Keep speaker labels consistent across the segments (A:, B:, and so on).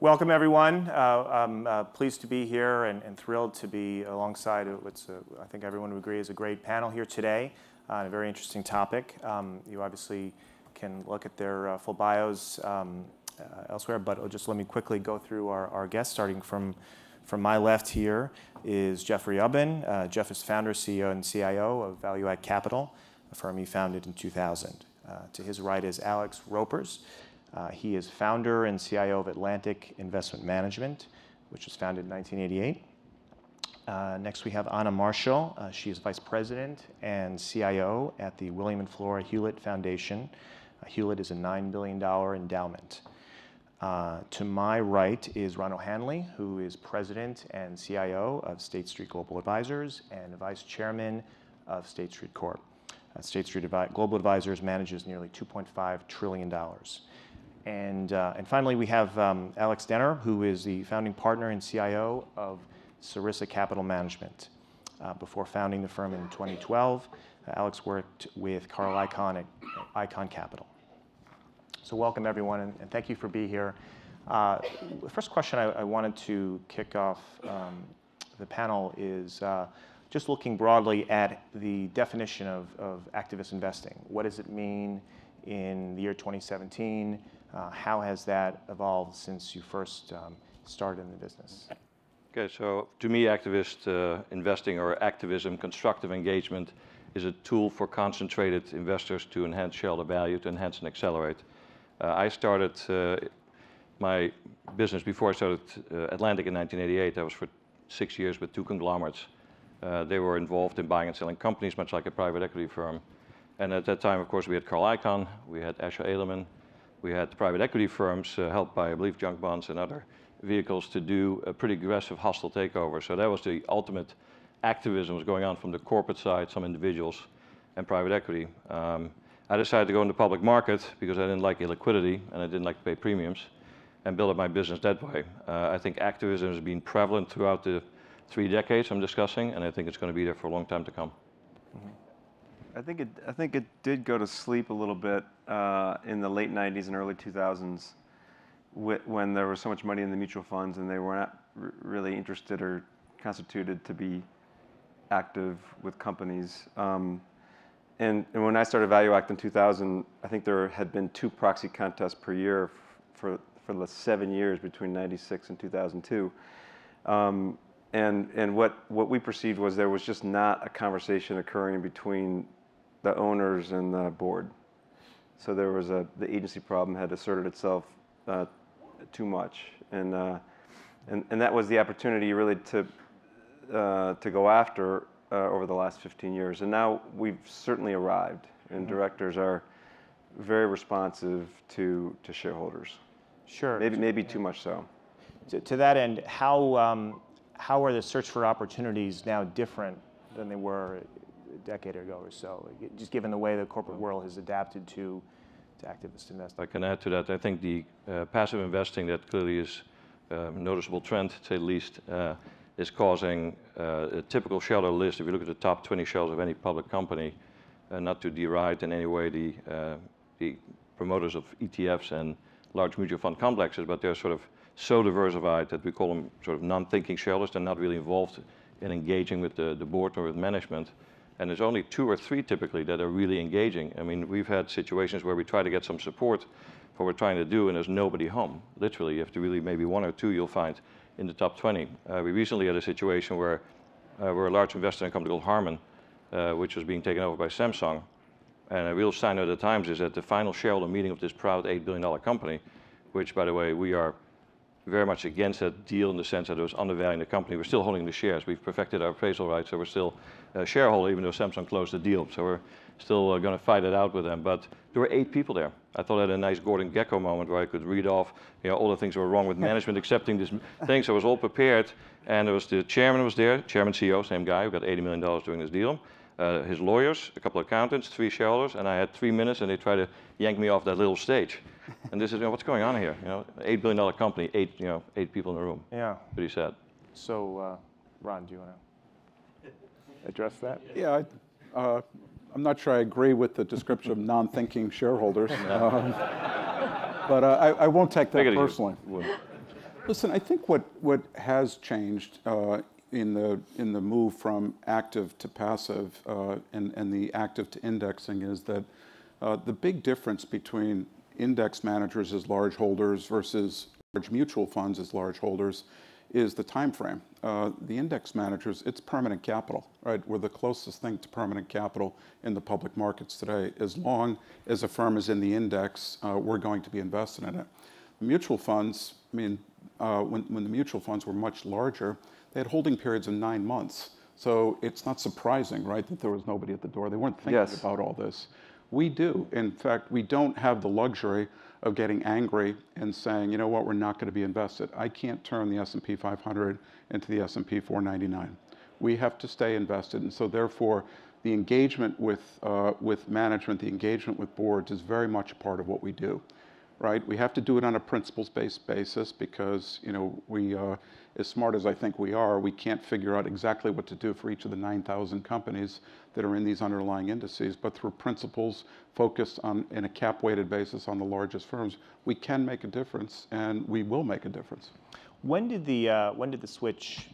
A: Welcome, everyone. I'm pleased to be here and thrilled to be alongside what's, I think everyone would agree, is a great panel here today on a very interesting topic. You obviously can look at their full bios elsewhere, but just let me quickly go through our guests. Starting from my left here is Jeffrey Ubben. Jeff is founder, CEO, and CIO of ValueAct Capital, a firm he founded in 2000. To his right is Alex Roepers. He is founder and CIO of Atlantic Investment Management, which was founded in 1988. Next, we have Anna Marshall. She is vice president and CIO at the William and Flora Hewlett Foundation. Hewlett is a $9 billion endowment. To my right is Ronald Hanley, who is president and CIO of State Street Global Advisors and vice chairman of State Street Corp. State Street Global Advisors manages nearly $2.5 trillion. And finally, we have Alex Denner, who is the founding partner and CIO of Sarissa Capital Management. Before founding the firm in 2012, Alex worked with Carl Icahn at Icahn Capital. So welcome, everyone, and thank you for being here. The first question I wanted to kick off the panel is just looking broadly at the definition of activist investing. What does it mean in the year 2017? How has that evolved since you first started in the business?
B: Okay, so to me, activist investing or activism, constructive engagement, is a tool for concentrated investors to enhance shareholder value, to enhance and accelerate. I started my business before I started Atlantic in 1988. I was for 6 years with two conglomerates. They were involved in buying and selling companies, much like a private equity firm. And at that time, of course, we had Carl Icahn, we had Asher Edelman, we had private equity firms helped by, I believe, junk bonds and other vehicles to do a pretty aggressive hostile takeover. So that was the ultimate activism was going on from the corporate side, some individuals, and private equity. I decided to go in the public market because I didn't like illiquidity and I didn't like to pay premiums and build up my business that way. I think activism has been prevalent throughout the 3 decades I'm discussing, and I think it's going to be there for a long time to come.
C: Mm-hmm. I think it did go to sleep a little bit in the late 90s and early 2000s when there was so much money in the mutual funds and they were not really interested or constituted to be active with companies. And when I started ValueAct in 2000, I think there had been 2 proxy contests per year for the 7 years between 96 and 2002. And what we perceived was there was just not a conversation occurring between the owners and the board. So there was the agency problem had asserted itself too much, and that was the opportunity really to go after over the last 15 years. And now we've certainly arrived, and directors are very responsive to shareholders.
A: Sure.
C: Maybe too much so.
A: To that end, how are the search for opportunities now different than they were a decade ago or so, just given the way the corporate world has adapted to activist investing?
B: I can add to that. I think the passive investing that clearly is a noticeable trend, to say the least, is causing a typical shareholder list. If you look at the top 20 shareholders of any public company, not to deride in any way the promoters of ETFs and large mutual fund complexes, but they're sort of so diversified that we call them sort of non-thinking shareholders. They're not really involved in engaging with the board or with management. And there's only 2 or 3 typically that are really engaging. I mean, we've had situations where we try to get some support for what we're trying to do and there's nobody home. Literally, you have to really, maybe 1 or 2 you'll find in the top 20. We recently had a situation where we're a large investor in a company called Harman, which was being taken over by Samsung. And a real sign of the times is that the final shareholder meeting of this proud $8 billion company, which, by the way, we are very much against that deal in the sense that it was undervaluing the company. We're still holding the shares. We've perfected our appraisal rights, so we're still a shareholder, even though Samsung closed the deal. So we're still going to fight it out with them. But there were 8 people there. I thought I had a nice Gordon Gekko moment where I could read off, all the things that were wrong with management, accepting this thing. So I was all prepared, and there was the chairman was there, chairman CEO, same guy, who got $80 million doing this deal. His lawyers, a couple of accountants, 3 shareholders, and I had 3 minutes, and they tried to yank me off that little stage. And this is what's going on here. $8 billion company, 8 people in the room.
A: Yeah.
B: Pretty sad.
A: So, Ron, do you want to address that?
D: Yeah, I'm not sure I agree with the description of non-thinking shareholders, but I won't take that personally. Listen, I think what has changed in the move from active to passive and the active to indexing is that the big difference between index managers as large holders versus large mutual funds as large holders is the time frame. The index managers, it's permanent capital, right? We're the closest thing to permanent capital in the public markets today. As long as a firm is in the index, we're going to be invested in it. Mutual funds, I mean, when the mutual funds were much larger, they had holding periods of 9 months. So it's not surprising, right, that there was nobody at the door. They weren't thinking about all this. We do. In fact, we don't have the luxury of getting angry and saying, you know what, we're not going to be invested. I can't turn the S&P 500 into the S&P 499. We have to stay invested. And so therefore, the engagement with management, the engagement with boards is very much a part of what we do. Right? We have to do it on a principles-based basis because, you know, we, as smart as I think we are, we can't figure out exactly what to do for each of the 9,000 companies that are in these underlying indices. But through principles focused on, in a cap-weighted basis on the largest firms, we can make a difference, and we will make a difference. When did the switch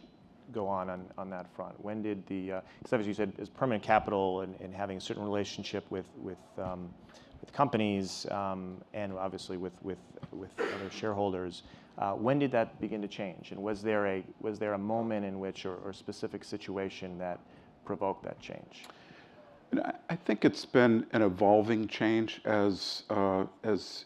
D: go on that front? When did the, because as you said, as permanent capital and having a certain relationship with companies and obviously with other shareholders, when did that begin to change? And was there a moment in which or a specific situation that provoked that change? I think it's been an evolving change as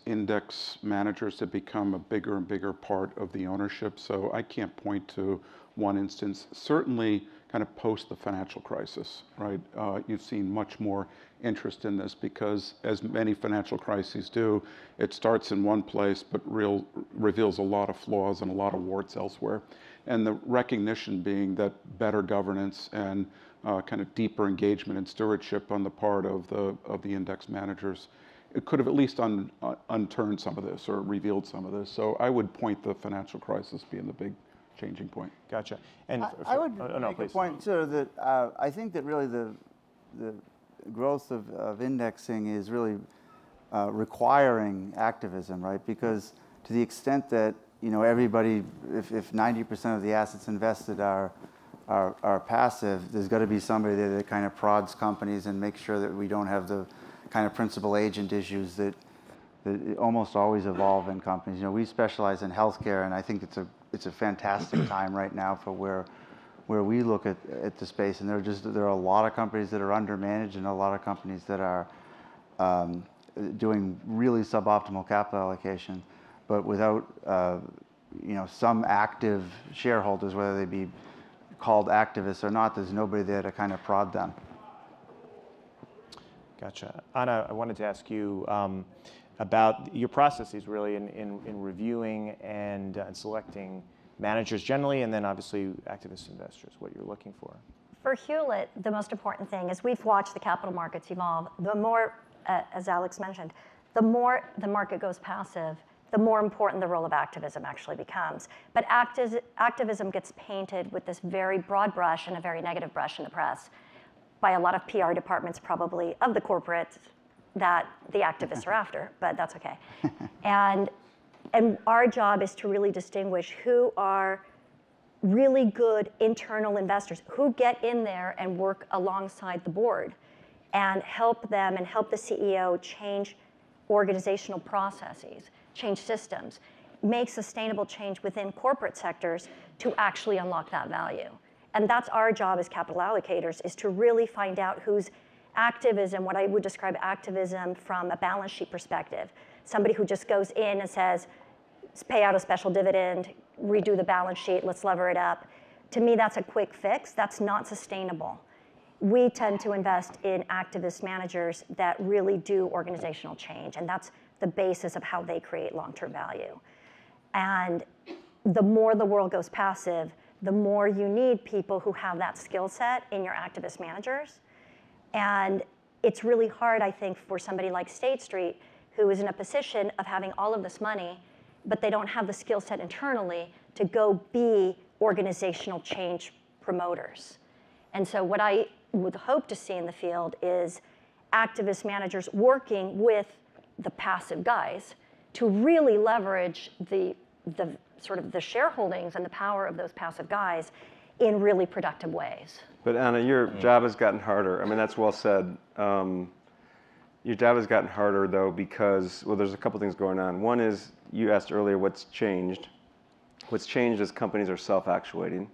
D: index managers have become a bigger and bigger part of the ownership. So I can't point to one instance. Certainly, kind of post the financial crisis, right? You've seen much more interest in this because, as many financial crises do, it starts in one place but reveals a lot of flaws and a lot of warts elsewhere. And the recognition being that better governance and kind of deeper engagement and stewardship on the part of the index managers, it could have at least unturned some of this or revealed some of this. So I would point the financial crisis being the big changing point. Gotcha. And
E: I would make a point too that I think that really the growth of indexing is really requiring activism, right? Because to the extent that, you know, everybody, if 90% of the assets invested are passive, there's got to be somebody there that kind of prods companies and makes sure that we don't have the kind of principal agent issues that almost always evolve in companies. You know, we specialize in healthcare, and I think it's a fantastic time right now for where we look at the space. And there are a lot of companies that are undermanaged and a lot of companies that are doing really suboptimal capital allocation, but without you know, some active shareholders, whether they be called activists or not, there's nobody there to kind of prod them.
A: Gotcha. Anna, I wanted to ask you about your processes really in reviewing and selecting managers generally, and then obviously activist investors, what you're looking for.
F: For Hewlett, the most important thing is we've watched the capital markets evolve. The more, as Alex mentioned, the more the market goes passive, the more important the role of activism actually becomes. But activism gets painted with this very broad brush and a very negative brush in the press by a lot of PR departments probably of the corporates that the activists are after, but that's okay. And our job is to really distinguish who are really good internal investors, who get in there and work alongside the board and help them and help the CEO change organizational processes, change systems, make sustainable change within corporate sectors to actually unlock that value. And that's our job as capital allocators, is to really find out who's activism, what I would describe activism from a balance sheet perspective. Somebody who just goes in and says, pay out a special dividend, redo the balance sheet, let's lever it up. To me, that's a quick fix. That's not sustainable. We tend to invest in activist managers that really do organizational change, and that's the basis of how they create long-term value. And the more the world goes passive, the more you need people who have that skill set in your activist managers. And it's really hard, I think, for somebody like State Street, who is in a position of having all of this money, but they don't have the skill set internally to go be organizational change promoters. And so what I would hope to see in the field is activist managers working with the passive guys to really leverage the the sort of the shareholdings and the power of those passive guys in really productive ways.
C: But Anna, your job has gotten harder. I mean, that's well said. Your job has gotten harder though because, well, there's a couple things going on. One is, you asked earlier what's changed. What's changed is companies are self-actuating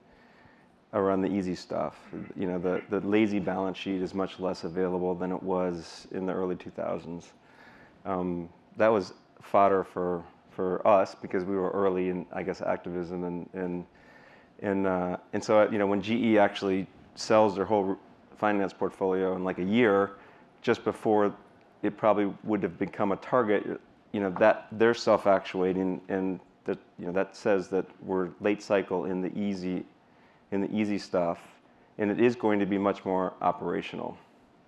C: around the easy stuff. You know, the lazy balance sheet is much less available than it was in the early 2000s. That was fodder for us because we were early in, I guess, activism and so, you know, when GE actually sells their whole finance portfolio in like a year, just before it probably would have become a target, you know, that they're self-actuating, and that, you know, that says that we're late cycle in the easy stuff, and it is going to be much more operational.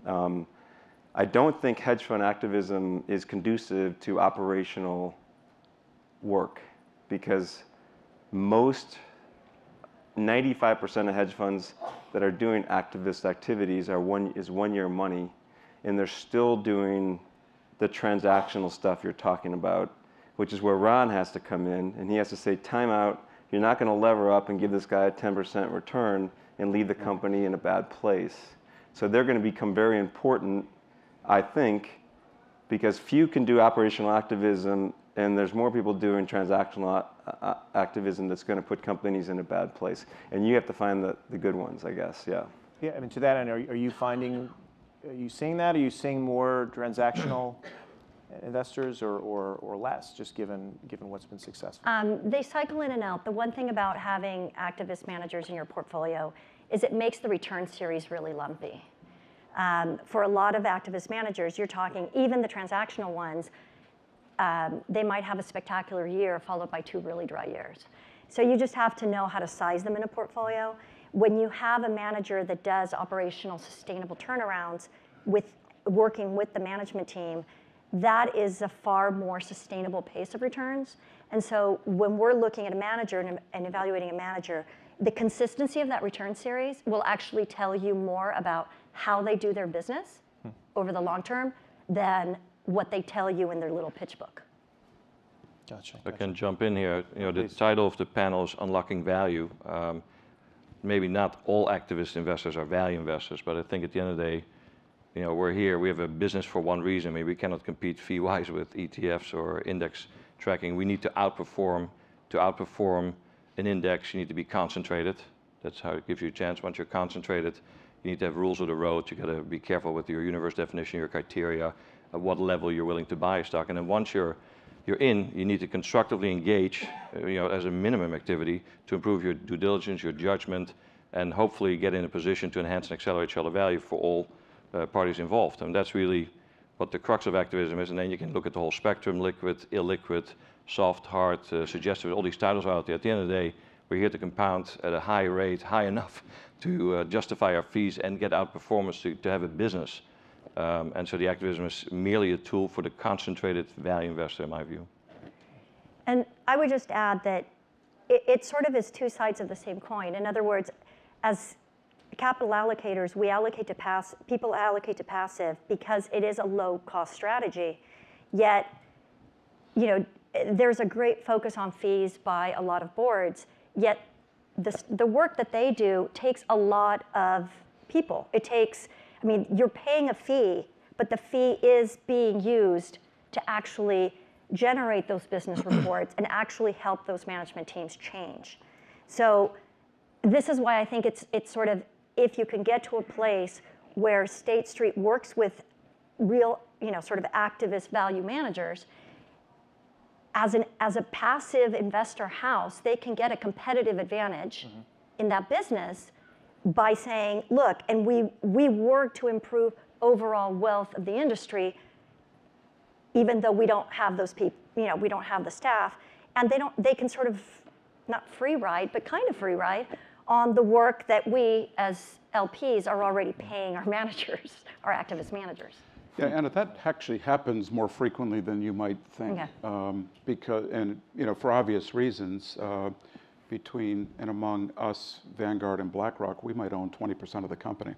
C: I don't think hedge fund activism is conducive to operational work because 95% of hedge funds that are doing activist activities is one-year money, and they're still doing the transactional stuff you're talking about, which is where Ron has to come in, and he has to say, time out, you're not going to lever up and give this guy a 10% return and leave the company in a bad place. So they're going to become very important, I think, because few can do operational activism, and there's more people doing transactional activism that's going to put companies in a bad place. And you have to find the good ones, I guess, yeah.
A: Yeah, I mean, to that end, are you seeing that? Are you seeing more transactional investors or less, just given what's been successful?
F: They cycle in and out. The one thing about having activist managers in your portfolio is it makes the return series really lumpy. For a lot of activist managers, you're talking, even the transactional ones, they might have a spectacular year followed by 2 really dry years. So you just have to know how to size them in a portfolio. When you have a manager that does operational sustainable turnarounds working with the management team, that is a far more sustainable pace of returns. And so when we're looking at a manager and evaluating a manager, the consistency of that return series will actually tell you more about how they do their business over the long term than what they tell you in their little pitch book.
A: Gotcha.
B: I can jump in here. You know, the title of the panel is Unlocking Value. Maybe not all activist investors are value investors, but I think at the end of the day, you know, we're here, we have a business for one reason. Maybe we cannot compete fee-wise with ETFs or index tracking. We need to outperform. To outperform an index, you need to be concentrated. That's how it gives you a chance. Once you're concentrated, you need to have rules of the road. You got to be careful with your universe definition, your criteria, at what level you're willing to buy a stock. And then once you're in, you need to constructively engage, you know, as a minimum activity to improve your due diligence, your judgment, and hopefully get in a position to enhance and accelerate shareholder value for all parties involved. And that's really what the crux of activism is. And then you can look at the whole spectrum, liquid, illiquid, soft, hard, suggestive, all these titles are out there. At the end of the day, we're here to compound at a high rate, high enough to justify our fees and get outperformance to have a business. And so the activism is merely a tool for the concentrated value investor, in my view.
F: And I would just add that it sort of is 2 sides of the same coin. In other words, as capital allocators, people allocate to passive because it is a low-cost strategy. Yet, you know, there's a great focus on fees by a lot of boards. Yet, the work that they do takes a lot of people. It takes, I mean, you're paying a fee, but the fee is being used to actually generate those business reports and actually help those management teams change. So this is why I think it's sort of, if you can get to a place where State Street works with real, you know, sort of activist value managers, as a passive investor house, they can get a competitive advantage in that business by saying, look, and we work to improve overall wealth of the industry, even though we don't have those people, you know, we don't have the staff, and they can sort of, not free ride, but kind of free ride on the work that we as LPs are already paying our managers, our activist managers.
D: Yeah, and that actually happens more frequently than you might think, because, and you know, for obvious reasons, between and among us, Vanguard and BlackRock, we might own 20% of the company.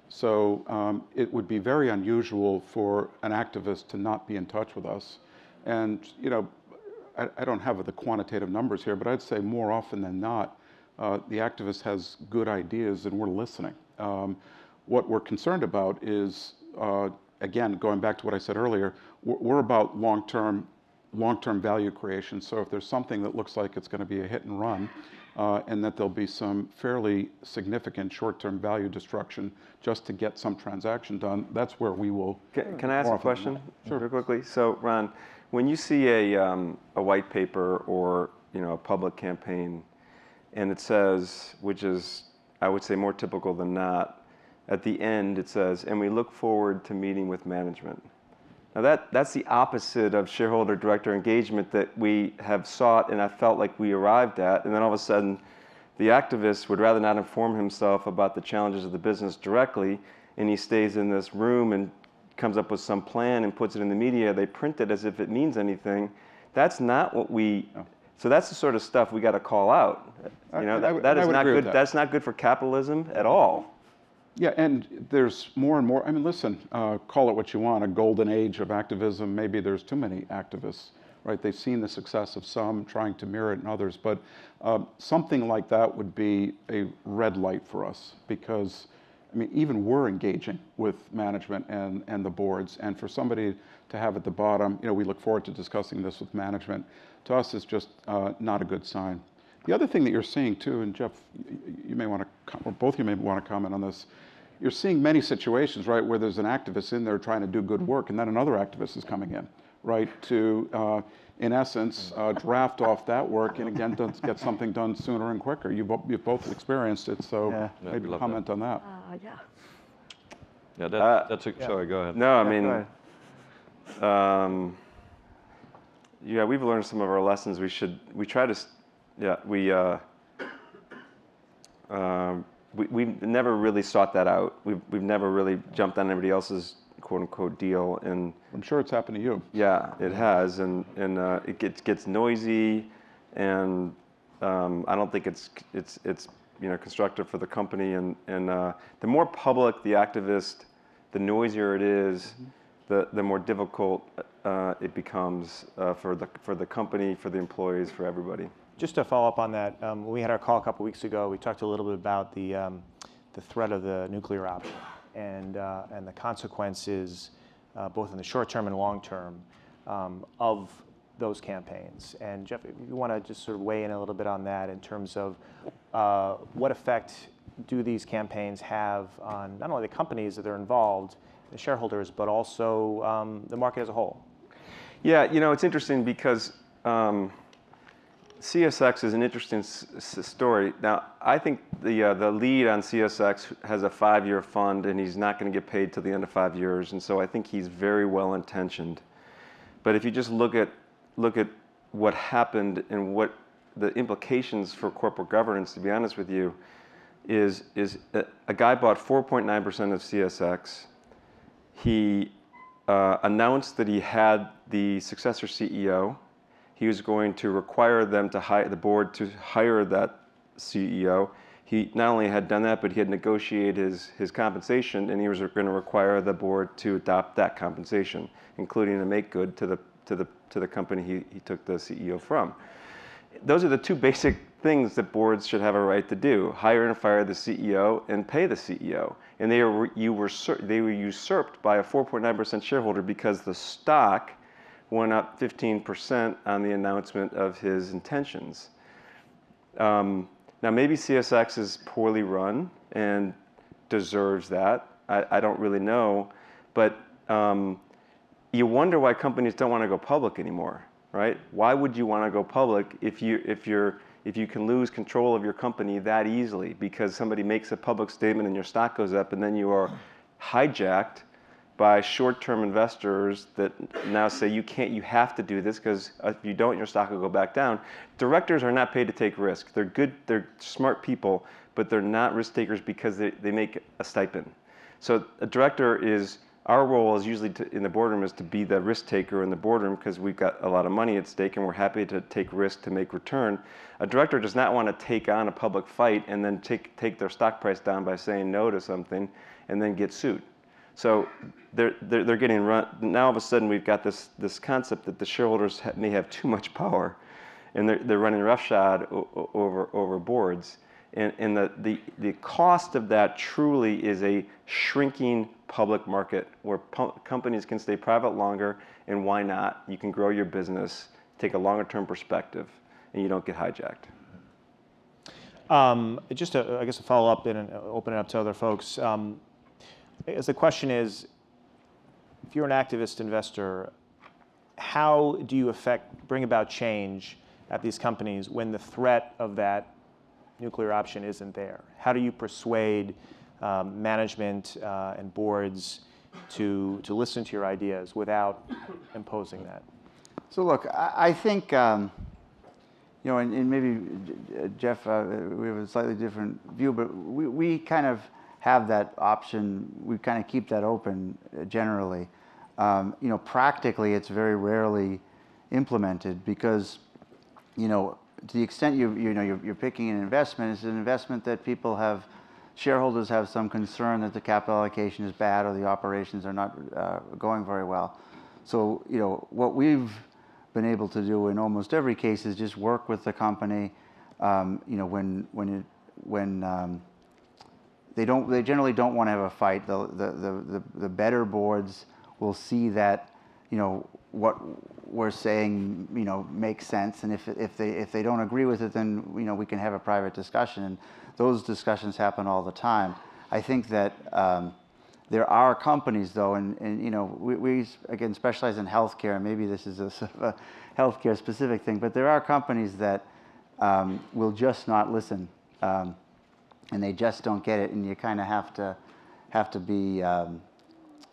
D: So it would be very unusual for an activist to not be in touch with us. And you know, I don't have the quantitative numbers here, but I'd say more often than not, the activist has good ideas and we're listening. What we're concerned about is, again, going back to what I said earlier, we're about long-term value creation. So if there's something that looks like it's going to be a hit and run, and that there'll be some fairly significant short-term value destruction just to get some transaction done, that's where we will.
C: Can I ask a question? Sure. Real quickly? So, Ron, when you see a white paper or a public campaign, and it says, which is, I would say, more typical than not, at the end it says, and we look forward to meeting with management. Now that's the opposite of shareholder director engagement that we have sought and I felt like we arrived at. And then all of a sudden, the activist would rather not inform himself about the challenges of the business directly, and he stays in this room and comes up with some plan and puts it in the media. They print it as if it means anything. That's not what we. So that's the sort of stuff we got to call out. That is not good. That's not good for capitalism at all.
D: Yeah, and there's more and more. I mean, listen, call it what you want, a golden age of activism. Maybe there's too many activists, right? They've seen the success of some, trying to mirror it in others. But something like that would be a red light for us because, I mean, even we're engaging with management and the boards. And for somebody to have at the bottom, we look forward to discussing this with management, to us is just not a good sign. The other thing that you're seeing too, and Jeff, you may want to, or both of you may want to comment on this, you're seeing many situations, right, where there's an activist in there trying to do good work, and then another activist is coming in, right, to, in essence, draft off that work, and again, get something done sooner and quicker. You've both experienced it, so maybe comment on that.
B: Yeah, that's a, sorry, go ahead.
C: No, I mean, yeah, we've learned some of our lessons. We try to. Yeah, we've never really sought that out. We've never really jumped on anybody else's quote unquote deal, and
D: I'm sure it's happened to you.
C: Yeah, it has, and it gets noisy, and I don't think it's constructive for the company. And the more public the activist, the noisier it is, the more difficult it becomes for the company, for the employees, for everybody.
A: Just to follow up on that, when we had our call a couple weeks ago, we talked a little bit about the threat of the nuclear option and the consequences, both in the short term and long term, of those campaigns. And Jeff, if you want to just sort of weigh in a little bit on that in terms of what effect do these campaigns have on not only the companies that are involved, the shareholders, but also the market as a whole?
C: Yeah, it's interesting because CSX is an interesting story. Now, I think the lead on CSX has a 5-year fund, and he's not going to get paid till the end of 5 years, and so I think he's very well intentioned. But if you just look at what happened and what the implications for corporate governance, to be honest with you, is a guy bought 4.9% of CSX. He announced that he had the successor CEO. He was going to require them to hire the board to hire that CEO. He not only had done that, but he had negotiated his compensation, and he was going to require the board to adopt that compensation, including a make good to the company he took the CEO from. Those are the two basic things that boards should have a right to do: hire and fire the CEO and pay the CEO. And they were usurped by a 4.9% shareholder because the stock went up 15% on the announcement of his intentions. Now, maybe CSX is poorly run and deserves that. I don't really know, but you wonder why companies don't want to go public anymore, right? Why would you want to go public if you can lose control of your company that easily because somebody makes a public statement and your stock goes up, and then you are hijacked by short-term investors that now say you have to do this because if you don't, your stock will go back down. Directors are not paid to take risk. They're good, they're smart people, but they're not risk takers because they make a stipend. So a director our role is usually in the boardroom is to be the risk taker in the boardroom because we've got a lot of money at stake and we're happy to take risk to make return. A director does not want to take on a public fight and then take their stock price down by saying no to something and then get sued. So they're getting run. Now all of a sudden we've got this concept that the shareholders may have too much power, and they're running roughshod over boards. And the cost of that truly is a shrinking public market where companies can stay private longer, and why not? You can grow your business, take a longer term perspective, and you don't get hijacked.
A: Just to, I guess, a follow up and open it up to other folks. As the question is, if you're an activist investor, how do you bring about change at these companies when the threat of that nuclear option isn't there? How do you persuade management and boards to listen to your ideas without imposing that?
E: So look, I think, and maybe Jeff, we have a slightly different view, but we kind of have that option. We kind of keep that open generally. Practically, it's very rarely implemented because, to the extent you're picking an investment, it's an investment that shareholders have some concern that the capital allocation is bad or the operations are not going very well. So, what we've been able to do in almost every case is just work with the company. When they generally don't want to have a fight. The better boards will see that, what we're saying, makes sense, and if they don't agree with it, then we can have a private discussion, and those discussions happen all the time. I think that there are companies, though, and we again specialize in healthcare, and maybe this is a sort of a healthcare specific thing, but there are companies that will just not listen, and they just don't get it, and you kind of have to be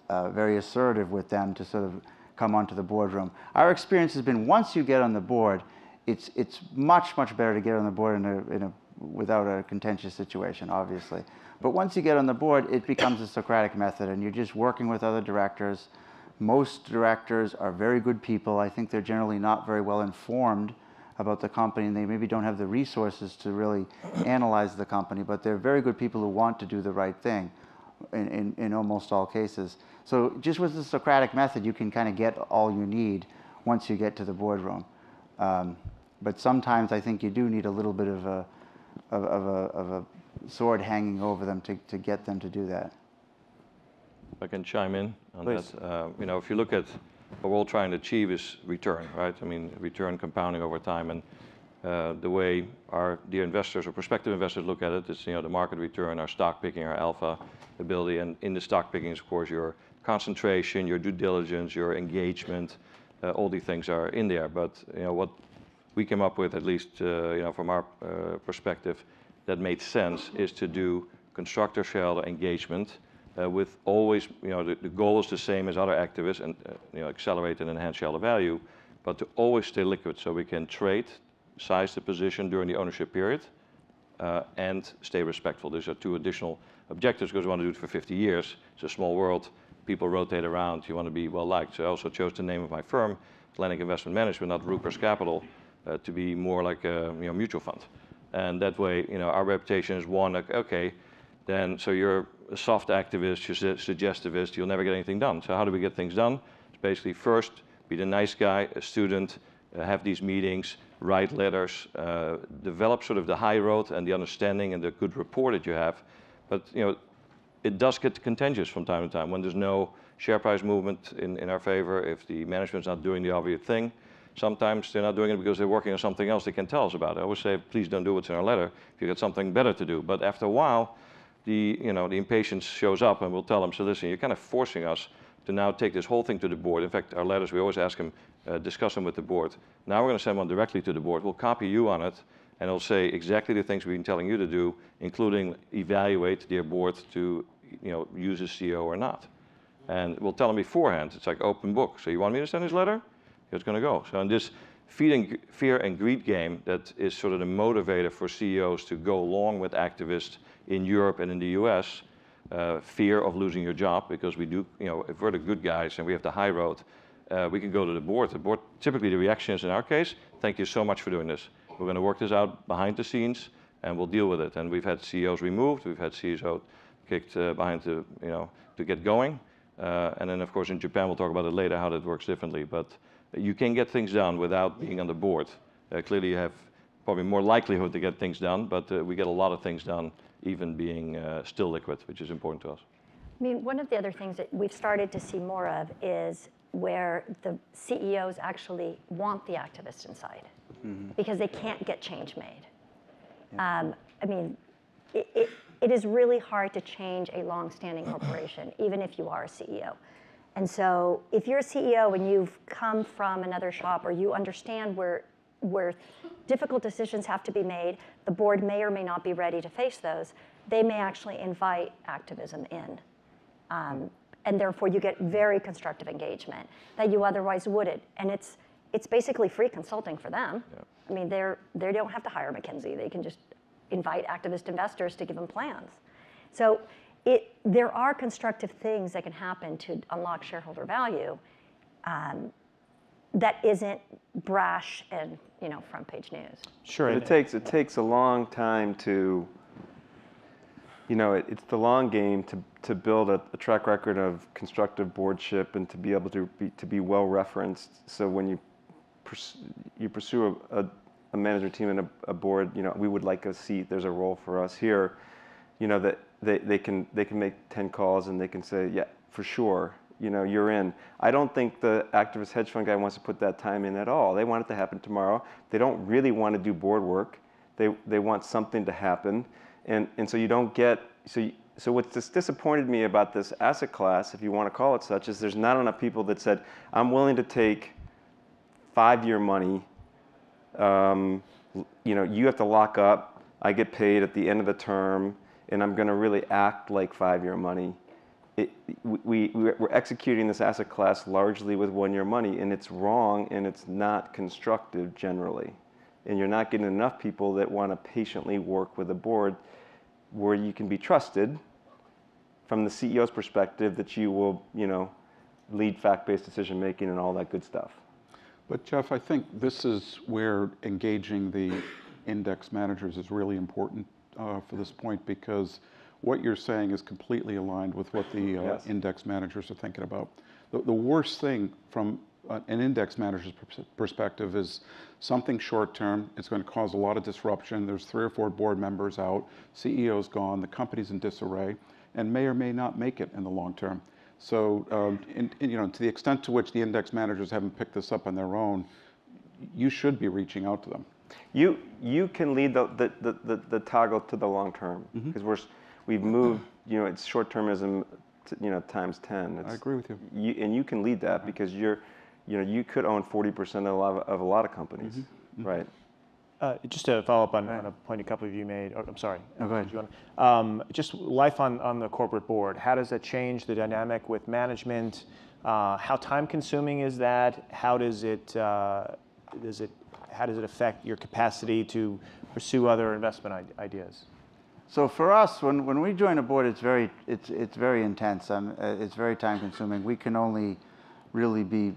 E: very assertive with them to sort of come onto the boardroom. Our experience has been once you get on the board, it's much better to get on the board without a contentious situation, obviously. But once you get on the board, it becomes a Socratic method, and you're just working with other directors. Most directors are very good people. I think they're generally not very well informed about the company, and they maybe don't have the resources to really analyze the company, but they're very good people who want to do the right thing in almost all cases. So just with the Socratic method, you can kind of get all you need once you get to the boardroom. But sometimes I think you do need a little bit of a sword hanging over them to get them to do that.
B: If I can chime in on
A: Please.
B: that. If you look at what we're all trying to achieve is return, right? I mean, return compounding over time, and the way our dear investors or prospective investors look at it is, the market return, our stock picking, our alpha ability, and in the stock picking, of course, your concentration, your due diligence, your engagement, all these things are in there. But what we came up with, at least from our perspective, that made sense is to do constructive shareholder engagement with always, the goal is the same as other activists, and accelerate and enhance shareholder value, but to always stay liquid so we can trade, size the position during the ownership period, and stay respectful. These are two additional objectives because we want to do it for 50 years. It's a small world. People rotate around. You want to be well liked. So I also chose the name of my firm, Atlantic Investment Management, not Roepers Capital, to be more like a mutual fund. And that way, our reputation is one, like, okay, then so you're a soft activist, you're a suggestivist, you'll never get anything done. So how do we get things done? It's basically first, be the nice guy, a student, have these meetings, write letters, develop sort of the high road and the understanding and the good rapport that you have. But it does get contentious from time to time when there's no share price movement in our favor, if the management's not doing the obvious thing. Sometimes they're not doing it because they're working on something else they can tell us about. I always say, please don't do what's in our letter if you got something better to do. But after a while, the impatience shows up, and we'll tell them, so listen, you're kind of forcing us to now take this whole thing to the board. In fact, our letters, we always ask them, discuss them with the board. Now we're going to send one directly to the board. We'll copy you on it, and it'll say exactly the things we've been telling you to do, including evaluate their board to use a CEO or not. And we'll tell them beforehand. It's like open book. So you want me to send this letter? It's going to go. So in this fear and greed game, that is sort of the motivator for CEOs to go along with activists in Europe and in the US, fear of losing your job, because we do, if we're the good guys and we have the high road, we can go to the board. The board, typically the reaction is, in our case, thank you so much for doing this. We're going to work this out behind the scenes and we'll deal with it. And we've had CEOs removed, we've had CEOs kicked behind to get going. And then, of course, in Japan, we'll talk about it later, how that works differently. But you can get things done without being on the board. Clearly, you have probably more likelihood to get things done, but we get a lot of things done even being still liquid, which is important to us.
F: I mean, one of the other things that we've started to see more of is where the CEOs actually want the activist inside because they can't get change made. Yeah. I mean, it is really hard to change a long-standing corporation, even if you are a CEO. And so if you're a CEO and you've come from another shop or you understand where difficult decisions have to be made, the board may or may not be ready to face those, they may actually invite activism in. And therefore you get very constructive engagement that you otherwise wouldn't. And it's basically free consulting for them. Yeah. I mean, they don't have to hire McKinsey. They can just invite activist investors to give them plans. So there are constructive things that can happen to unlock shareholder value that isn't brash and front page news.
C: Sure. It takes a long time to, it's the long game to build a track record of constructive boardship and to be able to be well referenced. So when you pursue a management team and a board, we would like a seat. There's a role for us here. That they can make 10 calls and they can say, yeah, for sure. You're in. I don't think the activist hedge fund guy wants to put that time in at all. They want it to happen tomorrow. They don't really want to do board work. They want something to happen, and so you don't get so what's just disappointed me about this asset class, if you want to call it such, is there's not enough people that said, I'm willing to take 5-year money. You have to lock up. I get paid at the end of the term, and I'm going to really act like 5-year money. We're executing this asset class largely with 1-year money, and it's wrong, and it's not constructive generally. And you're not getting enough people that want to patiently work with a board where you can be trusted from the CEO's perspective that you will, lead fact-based decision making and all that good stuff.
D: But Jeff, I think this is where engaging the index managers is really important for this point, because what you're saying is completely aligned with what the yes. Index managers are thinking about. The worst thing from an index manager's perspective is something short-term. It's going to cause a lot of disruption. There's 3 or 4 board members out, CEO's gone, the company's in disarray, and may or may not make it in the long term. So, to the extent to which the index managers haven't picked this up on their own, you should be reaching out to them.
C: You can lead the toggle to the long term, because we've moved. It's short-termism, times 10.
D: I agree with you.
C: And you can lead that because you could own 40% of a lot of companies, right?
A: Just to follow up on a point a couple of you made. Oh, I'm sorry.
E: No, go ahead.
A: Just life on the corporate board. How does that change the dynamic with management? How time-consuming is that? How does it affect your capacity to pursue other investment ideas?
E: So for us, when we join a board, it's very intense. It's very time-consuming. We can only really be,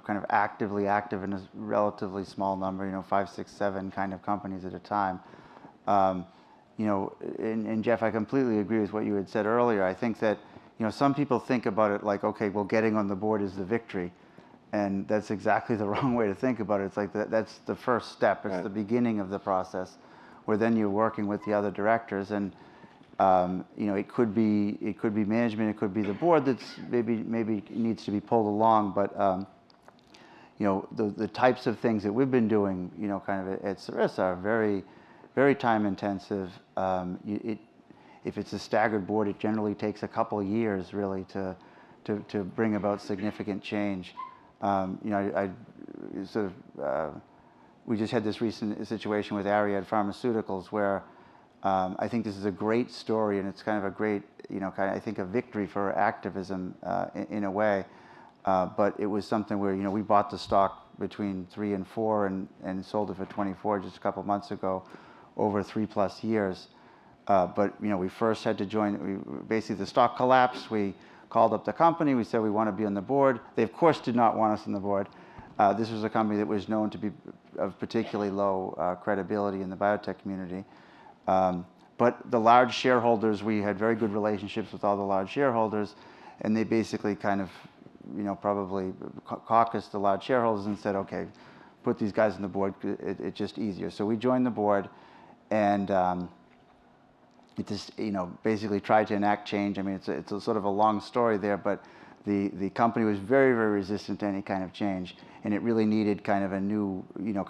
E: kind of actively active in a relatively small number, 5, 6, 7 kind of companies at a time. And Jeff, I completely agree with what you had said earlier. I think that, some people think about it like, okay, well, getting on the board is the victory. And that's exactly the wrong way to think about it. It's like that's the first step. It's right. The beginning of the process, where then you're working with the other directors, and it could be management, it could be the board that's maybe needs to be pulled along. But the types of things that we've been doing, kind of at Sarissa are very, very time intensive. If it's a staggered board, it generally takes a couple of years really to bring about significant change. We just had this recent situation with Ariad Pharmaceuticals where I think this is a great story, and it's kind of a great, I think a victory for activism in a way. But it was something where, we bought the stock between 3 and 4 and sold it for 24 just a couple of months ago, over 3+ years. But, we first had to join, basically the stock collapsed. We called up the company. We said we want to be on the board. They, of course, did not want us on the board. This was a company that was known to be of particularly low credibility in the biotech community. But the large shareholders, we had very good relationships with all the large shareholders, and they basically kind of, probably caucused the large shareholders and said, okay, put these guys on the board. It's just easier. So we joined the board, and it just, basically tried to enact change. I mean, it's a sort of a long story there, but the company was very, very resistant to any kind of change, and it really needed kind of a new,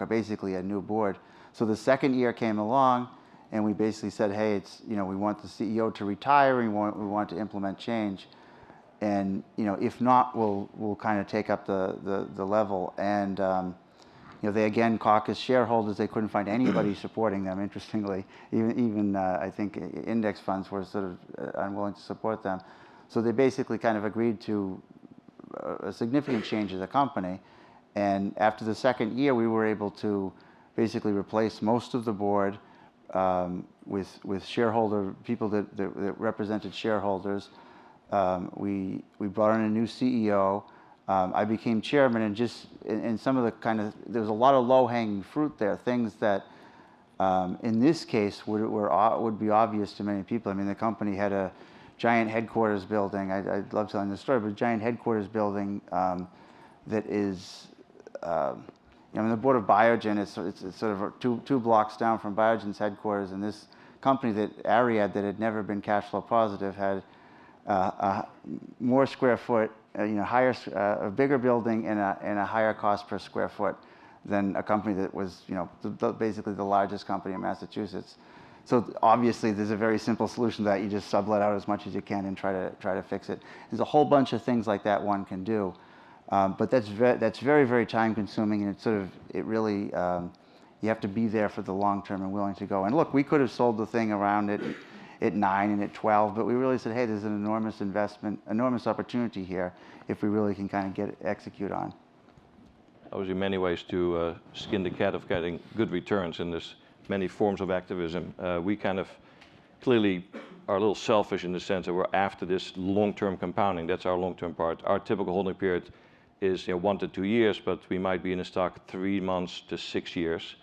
E: basically a new board. So the second year came along, and we basically said, hey, it's, we want the CEO to retire, we want to implement change, and if not, we'll kind of take up the level. And they again caucused shareholders. They couldn't find anybody supporting them. Interestingly, even I think index funds were sort of unwilling to support them. So they basically kind of agreed to a significant change of the company. And after the second year, we were able to basically replace most of the board with shareholder people that represented shareholders. We brought in a new CEO. I became chairman, and just in some of the there was a lot of low-hanging fruit there, things that in this case would be obvious to many people. I mean, the company had a giant headquarters building. I love telling this story, but a giant headquarters building that is, the board of Biogen is it's sort of two blocks down from Biogen's headquarters, and this company, Ariad, that had never been cash flow positive, had more square foot, higher, a bigger building and a higher cost per square foot than a company that was, basically the largest company in Massachusetts. So obviously, there's a very simple solution to that. You just sublet out as much as you can and try to fix it. There's a whole bunch of things like that one can do, but that's very, very time consuming, and it really you have to be there for the long term and willing to go. And look, we could have sold the thing around at 9 and at 12, but we really said, hey, there's an enormous investment, enormous opportunity here if we really can kind of execute on.
B: That was in many ways to skin the cat of getting good returns in this many forms of activism. We kind of clearly are a little selfish in the sense that we're after this long-term compounding. That's our long-term part. Our typical holding period is 1 to 2 years, but we might be in a stock 3 months to 6 years.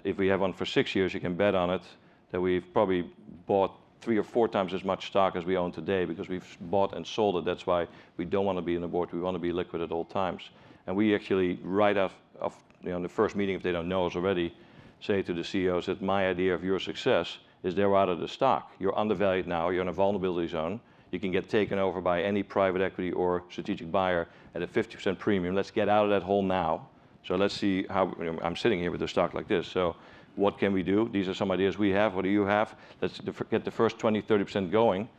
B: If we have one for 6 years, you can bet on it that we've probably bought 3 or 4 times as much stock as we own today, because we've bought and sold it. That's why we don't want to be in the board. We want to be liquid at all times. And we actually, right off the first meeting, if they don't know us already, say to the CEOs that my idea of your success is they're out of the stock. You're undervalued now. You're in a vulnerability zone. You can get taken over by any private equity or strategic buyer at a 50% premium. Let's get out of that hole now. So let's see how, I'm sitting here with a stock like this. So what can we do? These are some ideas we have. What do you have? Let's get the first 20, 30% going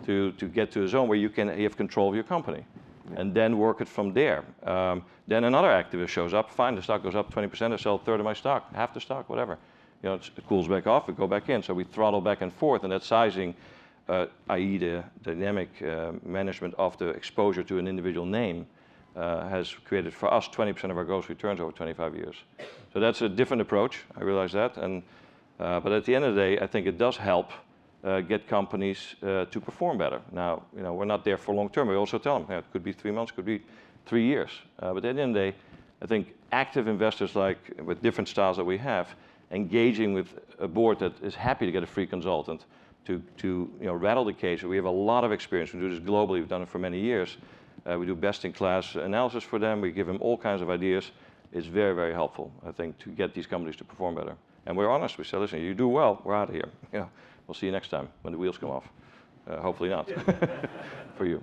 B: to get to a zone where you have control of your company. And then work it from there. Then another activist shows up, fine, the stock goes up 20%, I sell a third of my stock, half the stock, whatever. It cools back off, we go back in. So we throttle back and forth, and that sizing, i.e. the dynamic management of the exposure to an individual name, has created for us 20% of our gross returns over 25 years. So that's a different approach, I realize that. But at the end of the day, I think it does help get companies to perform better. Now, we're not there for long term. We also tell them, it could be 3 months, could be 3 years. But at the end of the day, I think active investors, like with different styles that we have, engaging with a board that is happy to get a free consultant to rattle the case. We have a lot of experience. We do this globally. We've done it for many years. We do best-in-class analysis for them. We give them all kinds of ideas. It's very, very helpful, I think, to get these companies to perform better. And we're honest. We say, listen, you do well, we're out of here. We'll see you next time when the wheels come off. Hopefully not for you.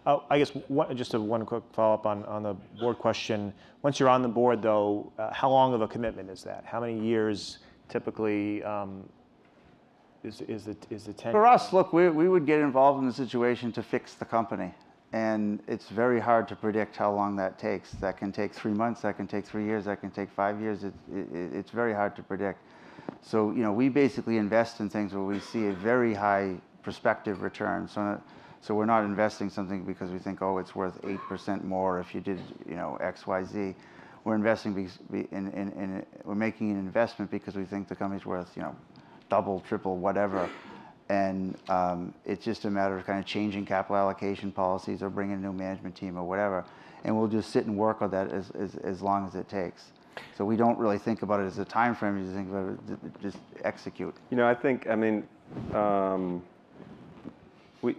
A: I guess just one quick follow-up on the board question. Once you're on the board, though, how long of a commitment is that? How many years typically is the tenure?
E: For us, look, we would get involved in the situation to fix the company. And it's very hard to predict how long that takes. That can take 3 months, that can take 3 years, that can take 5 years. It's very hard to predict. So, we basically invest in things where we see a very high prospective return. So we're not investing something because we think, oh, it's worth 8% more if you did, X, Y, Z. We're investing we're making an investment because we think the company's worth, double, triple, whatever. And it's just a matter of kind of changing capital allocation policies or bringing a new management team or whatever. And we'll just sit and work on that as long as it takes. So we don't really think about it as a time frame. You just think about it, just execute.
C: I think,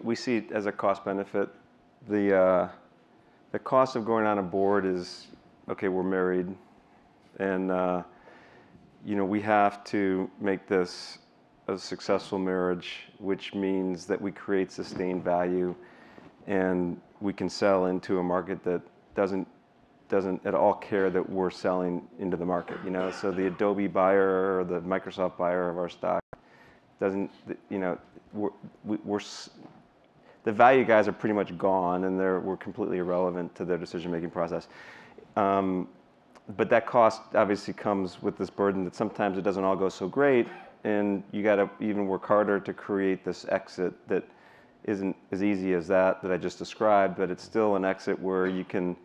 C: we see it as a cost benefit the cost of going on a board is, okay, we're married, and we have to make this a successful marriage, which means that we create sustained value, and we can sell into a market that doesn't at all care that we're selling into the market. So the Adobe buyer or the Microsoft buyer of our stock doesn't, the value guys are pretty much gone, and we're completely irrelevant to their decision-making process. But that cost obviously comes with this burden that sometimes it doesn't all go so great, and you got to even work harder to create this exit that isn't as easy as that I just described, but it's still an exit where you can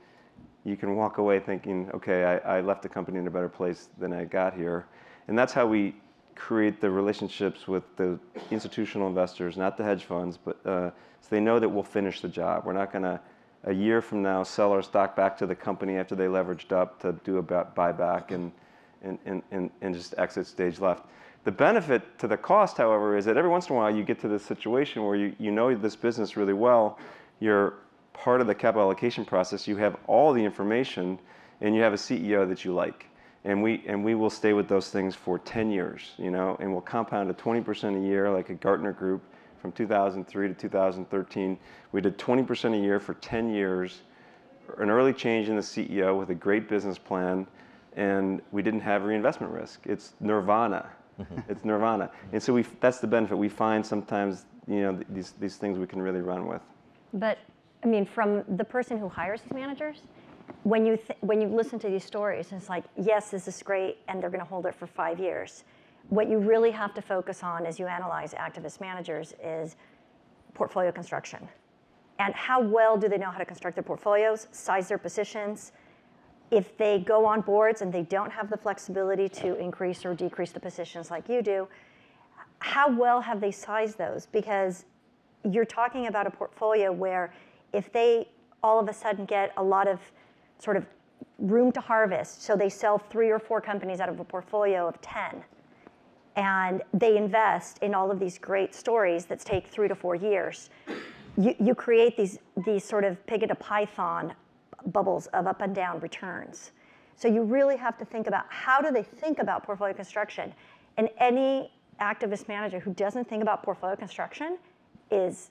C: walk away thinking, okay, I left the company in a better place than I got here. And that's how we create the relationships with the institutional investors, not the hedge funds, but so they know that we'll finish the job. We're not going to, a year from now, sell our stock back to the company after they leveraged up to do a buyback and just exit stage left. The benefit to the cost, however, is that every once in a while you get to this situation where you know this business really well, you're part of the capital allocation process, you have all the information, and you have a CEO that you like. And we will stay with those things for 10 years, and we'll compound at 20% a year like a Gartner group from 2003 to 2013. We did 20% a year for 10 years, an early change in the CEO with a great business plan, and we didn't have reinvestment risk. It's nirvana. It's nirvana. And so that's the benefit. We find sometimes, these things we can really run with.
F: But, I mean, from the person who hires these managers, when you listen to these stories, it's like, yes, this is great, and they're going to hold it for 5 years. What you really have to focus on as you analyze activist managers is portfolio construction. And how well do they know how to construct their portfolios, size their positions? If they go on boards and they don't have the flexibility to increase or decrease the positions like you do, how well have they sized those? Because you're talking about a portfolio where if they all of a sudden get a lot of sort of room to harvest, so they sell 3 or 4 companies out of a portfolio of 10, and they invest in all of these great stories that take 3 to 4 years, you create these sort of pig in a python bubbles of up and down returns. So you really have to think about how do they think about portfolio construction. And any activist manager who doesn't think about portfolio construction is,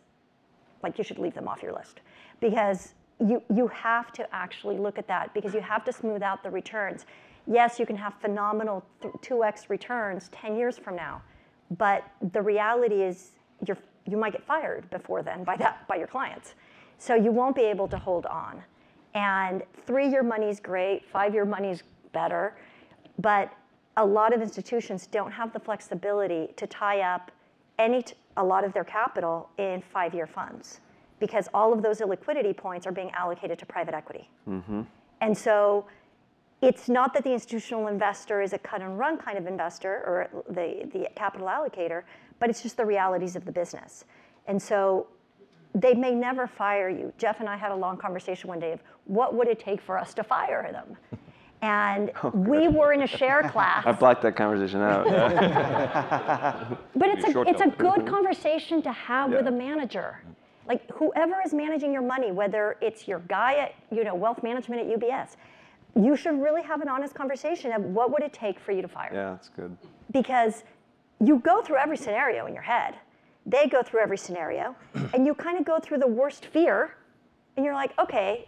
F: like, you should leave them off your list. Because you have to actually look at that, because you have to smooth out the returns. Yes, you can have phenomenal 2x returns 10 years from now, but the reality is you might get fired before then by your clients. So you won't be able to hold on. And 3-year money is great, 5-year money is better, but a lot of institutions don't have the flexibility to tie up a lot of their capital in 5-year funds, because all of those illiquidity points are being allocated to private equity. Mm-hmm. And so it's not that the institutional investor is a cut and run kind of investor or the capital allocator, but it's just the realities of the business. And so they may never fire you. Jeff and I had a long conversation one day of what would it take for us to fire them? And we were in a share class.
C: I blacked that conversation out.
F: But it's a good conversation to have with a manager. Like, whoever is managing your money, whether it's your guy at wealth management at UBS, you should really have an honest conversation of what would it take for you to fire.
C: Yeah, that's good.
F: Because you go through every scenario in your head. They go through every scenario, and you kind of go through the worst fear, and you're like, okay,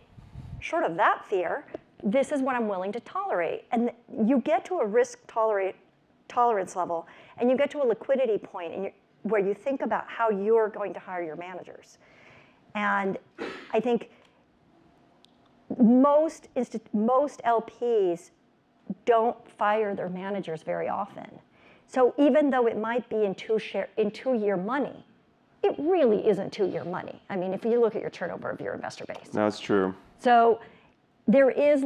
F: short of that fear, this is what I'm willing to tolerate. And you get to a risk tolerance level, and you get to a liquidity point where you think about how you're going to hire your managers. And I think most LPs don't fire their managers very often. So even though it might be in 2-year money, it really isn't 2-year money. I mean, if you look at your turnover of your investor base.
C: No, it's true.
F: So there is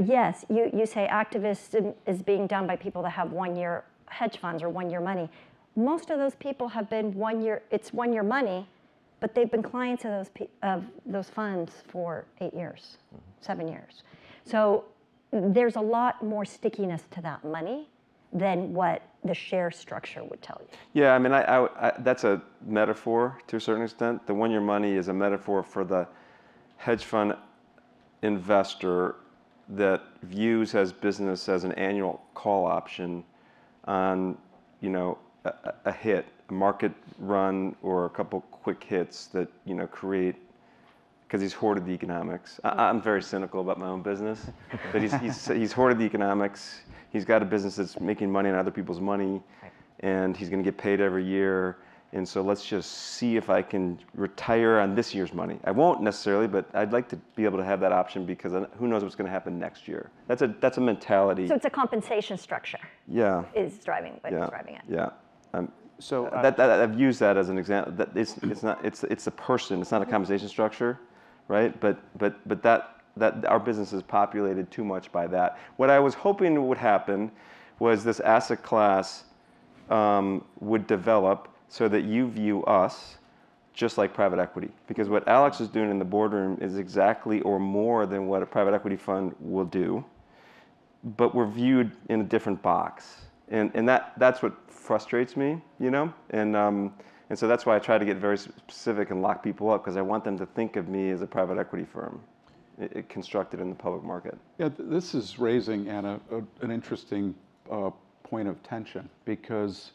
F: yes, you say activism is being done by people that have 1-year hedge funds or 1-year money. Most of those people have been 1 year, it's 1-year money, but they've been clients of those funds for 8 years, 7 years. So there's a lot more stickiness to that money than what the share structure would tell you.
C: Yeah, I mean, that's a metaphor to a certain extent. The 1-year money is a metaphor for the hedge fund investor that views his business as an annual call option on, you know, a hit, a market run, or a couple quick hits that, you know, create, because he's hoarded the economics. I'm very cynical about my own business, but he's hoarded the economics. He's got a business that's making money on other people's money, and he's going to get paid every year. And so let's just see if I can retire on this year's money. I won't necessarily, but I'd like to be able to have that option, because who knows what's going to happen next year. That's a mentality.
F: So it's a compensation structure.
C: Yeah.
F: Is driving it.
C: Yeah.
A: So
C: I've used that as an example. That it's a person. It's not a compensation structure, right? But that our business is populated too much by that. What I was hoping would happen was this asset class would develop so that you view us just like private equity. Because what Alex is doing in the boardroom is exactly or more than what a private equity fund will do, but we're viewed in a different box. And that's what frustrates me, you know? And so that's why I try to get very specific and lock people up, because I want them to think of me as a private equity firm constructed in the public market.
D: Yeah, this is raising, Anna, an interesting point of tension, because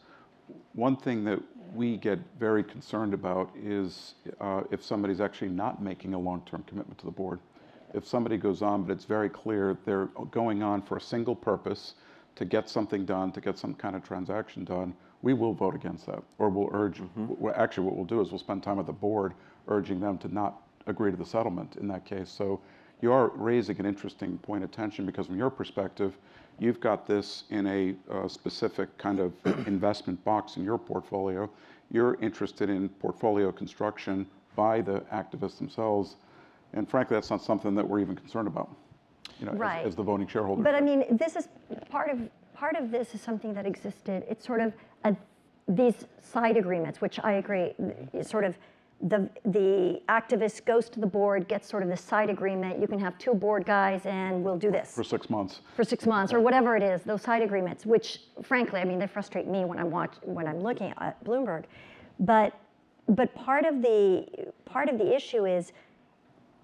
D: one thing that we get very concerned about is if somebody's actually not making a long-term commitment to the board. If somebody goes on, but it's very clear they're going on for a single purpose, to get something done, to get some kind of transaction done, we will vote against that, or we'll urge, actually what we'll do is we'll spend time with the board urging them to not agree to the settlement in that case. So you are raising an interesting point of tension, because from your perspective, you've got this in a specific kind of investment box in your portfolio. You're interested in portfolio construction by the activists themselves, and frankly, that's not something that we're even concerned about, you know,
F: Right.
D: as the voting shareholder.
F: But I mean, this is part of this is something that existed. It's sort of these side agreements, which I agree, sort of the activist goes to the board, gets sort of the side agreement. You can have 2 board guys, and we'll do this
D: for 6 months.
F: For 6 months, or whatever it is. Those side agreements, which frankly, I mean, they frustrate me when I'm looking at Bloomberg. But part of the issue is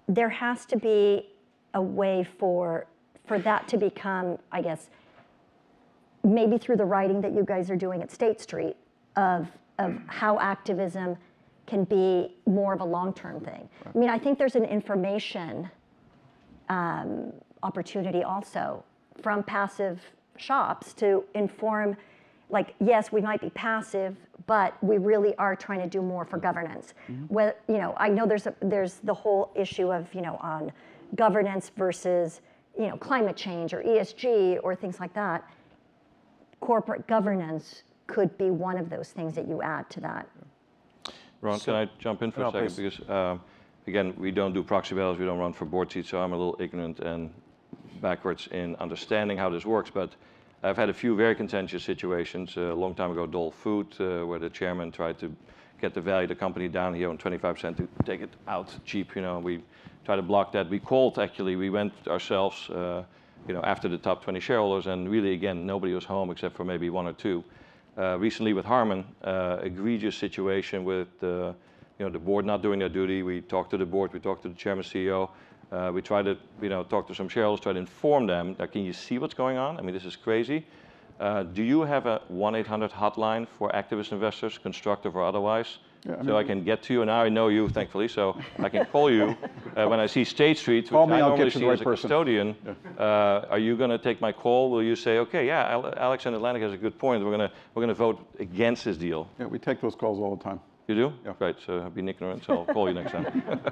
F: there has to be a way for that to become, I guess, maybe through the writing that you guys are doing at State Street of how activism can be more of a long-term thing. I mean, I think there's an information opportunity also from passive shops to inform, like, yes, we might be passive, but we really are trying to do more for governance. Well, you know, I know there's the whole issue of, you know, on governance versus, you know, climate change or ESG or things like that. Corporate governance could be one of those things that you add to that.
B: Ron, can I jump in for a second?
A: Please.
B: Because, again, we don't do proxy ballots, we don't run for board seats, so I'm a little ignorant and backwards in understanding how this works. But I've had a few very contentious situations. A long time ago, Dole Food, where the chairman tried to get the value of the company down. He owned 25% to take it out cheap. You know, we tried to block that. We called, actually, we went ourselves, you know, after the top 20 shareholders, and really, again, nobody was home except for maybe 1 or 2. Recently with Harman, egregious situation with you know, the board not doing their duty. We talked to the board, we talked to the chairman, CEO. We tried to, you know, talk to some shareholders, try to inform them that, can you see what's going on? I mean, this is crazy. Do you have a 1-800 hotline for activist investors, constructive or otherwise? Yeah, so I can get to you, and now I know you, thankfully, so I can call you when I see State Street, which I normally see as a custodian. Are you going to take my call? Will you say, okay, yeah, Alex in Atlantic has a good point. We're gonna vote against this deal?
D: Yeah, we take those calls all the time.
B: You do?
D: Yeah.
B: Great. So I've been ignorant, so I'll call you next time.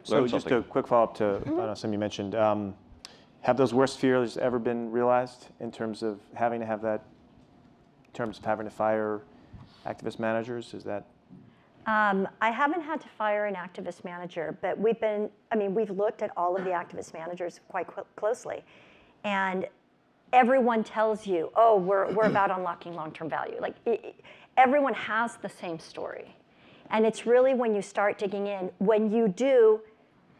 A: So just a quick follow-up to something you mentioned. Have those worst fears ever been realized in terms of having to have that, in terms of having to fire activist managers? Is that?
F: I haven't had to fire an activist manager, but we've looked at all of the activist managers quite closely. And everyone tells you, oh, we're about unlocking long-term value. Like, everyone has the same story. And it's really when you start digging in, when you do,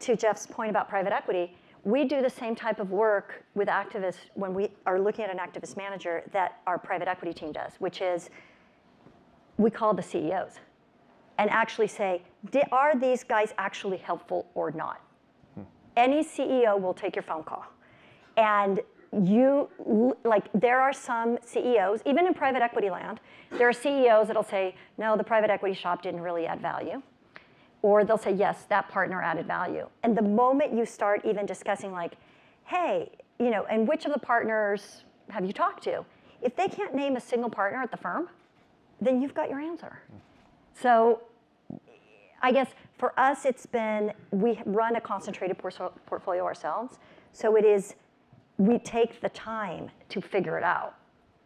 F: to Jeff's point about private equity, we do the same type of work with activists when we are looking at an activist manager that our private equity team does, which is we call the CEOs and actually say, are these guys actually helpful or not? any CEO will take your phone call. And there are some CEOs, even in private equity land, there are CEOs that'll say, no, the private equity shop didn't really add value. Or they'll say, yes, that partner added value. And the moment you start even discussing like, hey, and which of the partners have you talked to? If they can't name a single partner at the firm, then you've got your answer. So I guess for us, it's been, we run a concentrated portfolio ourselves. So it is, we take the time to figure it out.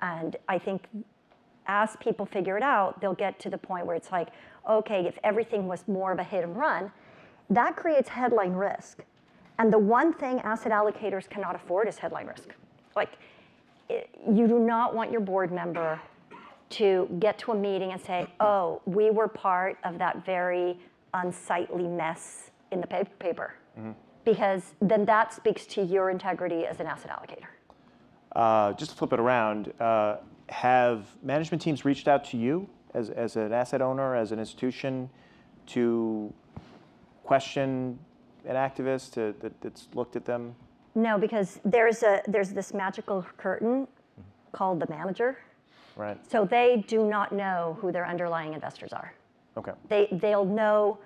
F: And I think as people figure it out, they'll get to the point where it's like, okay, if everything was more of a hit and run, that creates headline risk. And the one thing asset allocators cannot afford is headline risk. Like, you do not want your board member to get to a meeting and say, oh, we were part of that very unsightly mess in the paper. Mm-hmm. Because then that speaks to your integrity as an asset allocator.
A: Just to flip it around, have management teams reached out to you as an asset owner, as an institution, to question an activist that's looked at them?
F: No, because there's this magical curtain called the manager.
A: Right.
F: So they do not know who their underlying investors are.
A: Okay.
F: They'll know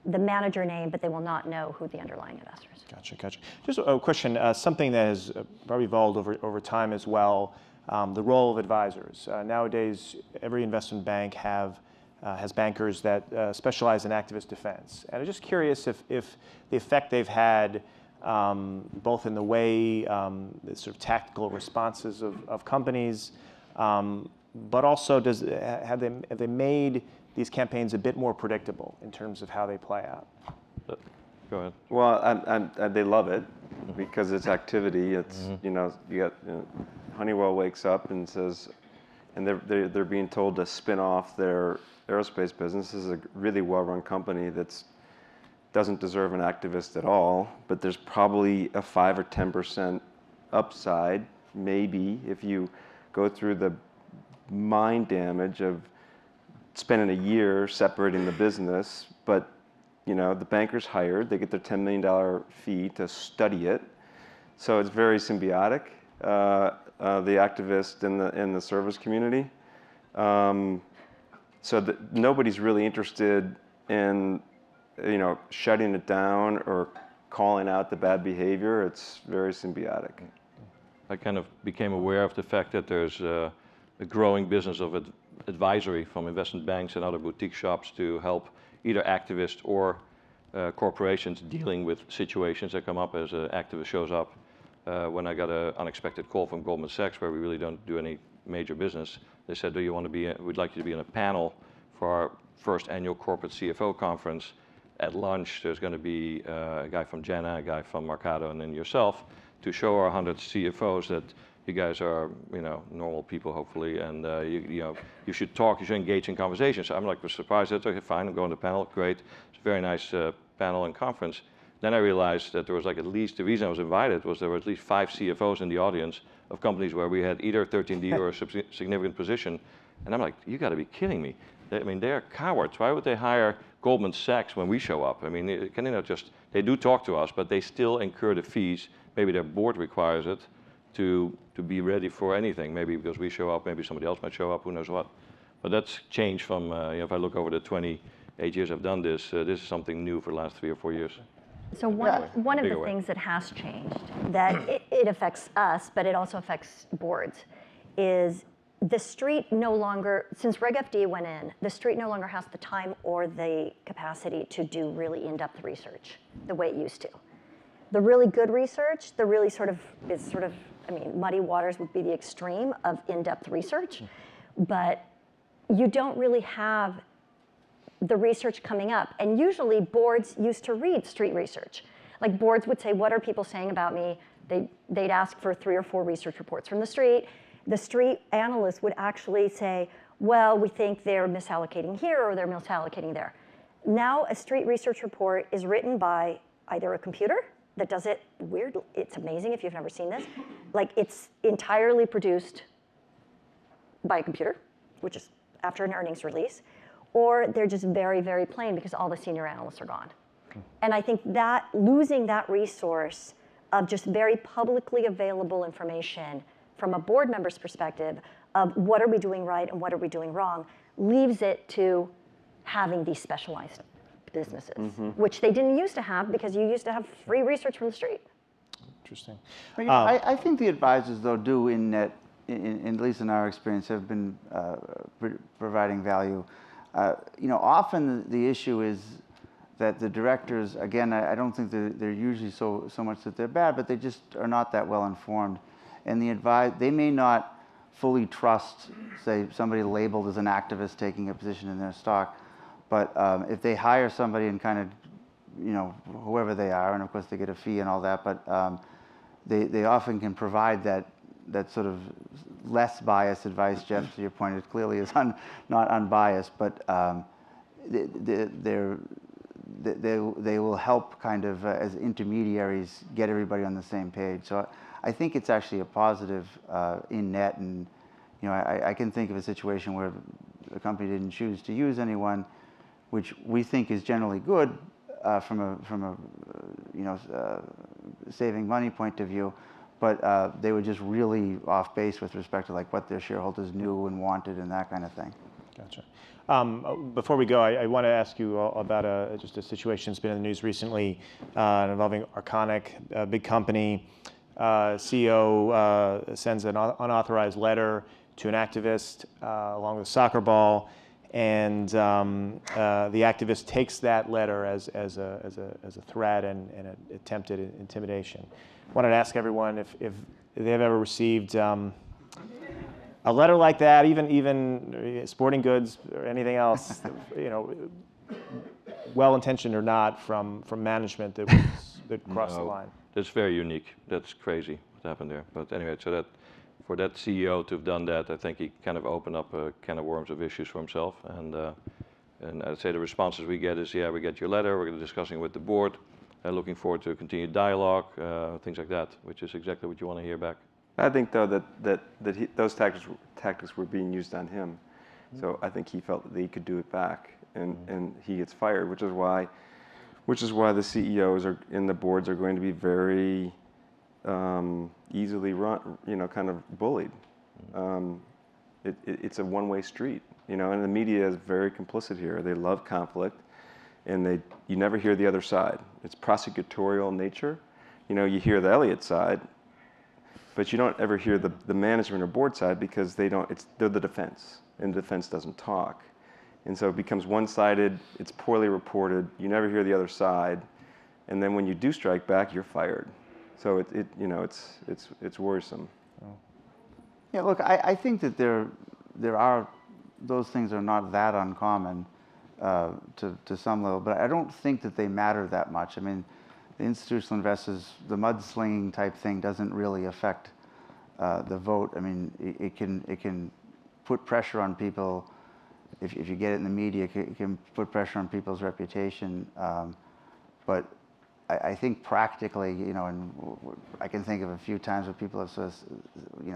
F: the manager name, but they will not know who the underlying investors.
A: Gotcha. Just a question, something that has probably evolved over time as well, the role of advisors. Nowadays, every investment bank has bankers that specialize in activist defense. And I'm just curious if the effect they've had both in the way, the sort of tactical responses of companies, but also have they made these campaigns a bit more predictable in terms of how they play out?
B: Go ahead.
C: Well, and they love it because it's activity. It's you got Honeywell wakes up and says, and they're being told to spin off their aerospace business. This is a really well-run company that's doesn't deserve an activist at all, but there's probably a 5 or 10% upside, maybe, if you go through the mind damage of spending a year separating the business. But the banker's hired, they get their $10 million fee to study it, so it's very symbiotic. The activist and the service community, so that nobody's really interested in shutting it down or calling out the bad behavior. It's very symbiotic.
B: I kind of became aware of the fact that there's a growing business of advisory from investment banks and other boutique shops to help either activists or corporations dealing with situations that come up as an activist shows up. When I got an unexpected call from Goldman Sachs, where we really don't do any major business, they said, "Do you want to be? We'd like you to be in a panel for our first annual corporate CFO conference. At lunch, there's going to be a guy from Jana, a guy from Mercado, and then yourself, to show our 100 CFOs that you guys are, normal people, hopefully, and you should talk, you should engage in conversations." I'm like, was surprised. Okay, fine, I'm going to the panel. Great, it's a very nice panel and conference. Then I realized that there was like at least, the reason I was invited was there were at least 5 CFOs in the audience of companies where we had either 13D or a significant position. And I'm like, you got to be kidding me. They're cowards. Why would they hire Goldman Sachs when we show up? Can they not just, they do talk to us, but they still incur the fees. Maybe their board requires it to be ready for anything. Maybe because we show up, maybe somebody else might show up, who knows what. But that's changed from, if I look over the 28 years I've done this, this is something new for the last 3 or 4 years.
F: So one of the things that has changed, that it affects us, but it also affects boards, is the street no longer, since Reg FD went in, the street no longer has the time or the capacity to do really in-depth research the way it used to. The really good research, the really muddy waters would be the extreme of in-depth research, but you don't really have the research coming up. And usually boards used to read street research. Like boards would say, what are people saying about me? They'd ask for 3 or 4 research reports from the street. The street analysts would actually say, well, we think they're misallocating here or they're misallocating there. Now a street research report is written by either a computer that does it weird. It's amazing if you've never seen this. Like it's entirely produced by a computer, which is after an earnings release, or they're just very, very plain because all the senior analysts are gone. And I think that losing that resource of just very publicly available information from a board member's perspective of what are we doing right and what are we doing wrong leaves it to having these specialized businesses, which they didn't used to have because you used to have free research from the street.
A: Interesting.
E: I think the advisors, though, do at least in our experience, have been providing value. Often the issue is that the directors, again, I don't think they're usually so much that they're bad, but they just are not that well informed. And they may not fully trust, say, somebody labeled as an activist taking a position in their stock. But if they hire somebody and kind of, whoever they are, and of course they get a fee and all that, but they often can provide that sort of less biased advice. Jeff, to your point, it clearly is not unbiased, but they will help kind of as intermediaries get everybody on the same page. So I think it's actually a positive in net, and I can think of a situation where the company didn't choose to use anyone, which we think is generally good from a saving money point of view, but they were just really off base with respect to like what their shareholders knew and wanted and that kind of thing.
A: Gotcha. Before we go, I want to ask you about just a situation that's been in the news recently involving Arconic, a big company. CEO sends an unauthorized letter to an activist along with a soccer ball, and the activist takes that letter as a threat and an attempted intimidation. I wanted to ask everyone if they've ever received a letter like that, even sporting goods or anything else, well-intentioned or not, from management that crossed the line.
B: That's very unique. That's crazy what happened there. But anyway, so that for that CEO to have done that, I think he kind of opened up a can of worms of issues for himself. And I'd say the responses we get is, yeah, we get your letter, we're discussing with the board, looking forward to a continued dialogue, things like that, which is exactly what you want to hear back.
C: I think, though, that those tactics were being used on him. So I think he felt that he could do it back, and he gets fired, which is why the CEOs and the boards are going to be very easily kind of bullied. It's a one-way street, and the media is very complicit here. They love conflict, and you never hear the other side. It's prosecutorial in nature. You hear the Elliott side, but you don't ever hear the management or board side because they're the defense, and the defense doesn't talk. And so it becomes one-sided, it's poorly reported, you never hear the other side, and then when you do strike back, you're fired. So it's worrisome.
E: Yeah, look, I think that those things are not that uncommon to some level, but I don't think that they matter that much. I mean, the institutional investors, the mudslinging type thing doesn't really affect the vote. I mean, it can put pressure on people. If you get it in the media, it can put pressure on people's reputation. But I think practically, and I can think of a few times where people have sort of,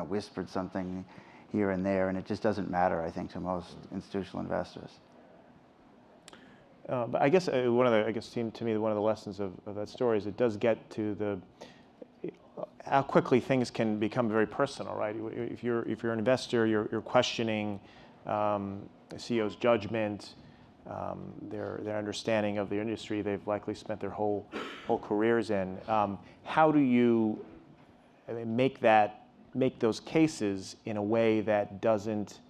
E: whispered something here and there, and it just doesn't matter, I think, to most institutional investors.
A: But I guess seemed to me one of the lessons of that story is it does get to how quickly things can become very personal, right? If you're an investor, you're questioning the CEO's judgment, their understanding of the industry they've likely spent their whole careers in. How do you make those cases in a way that doesn't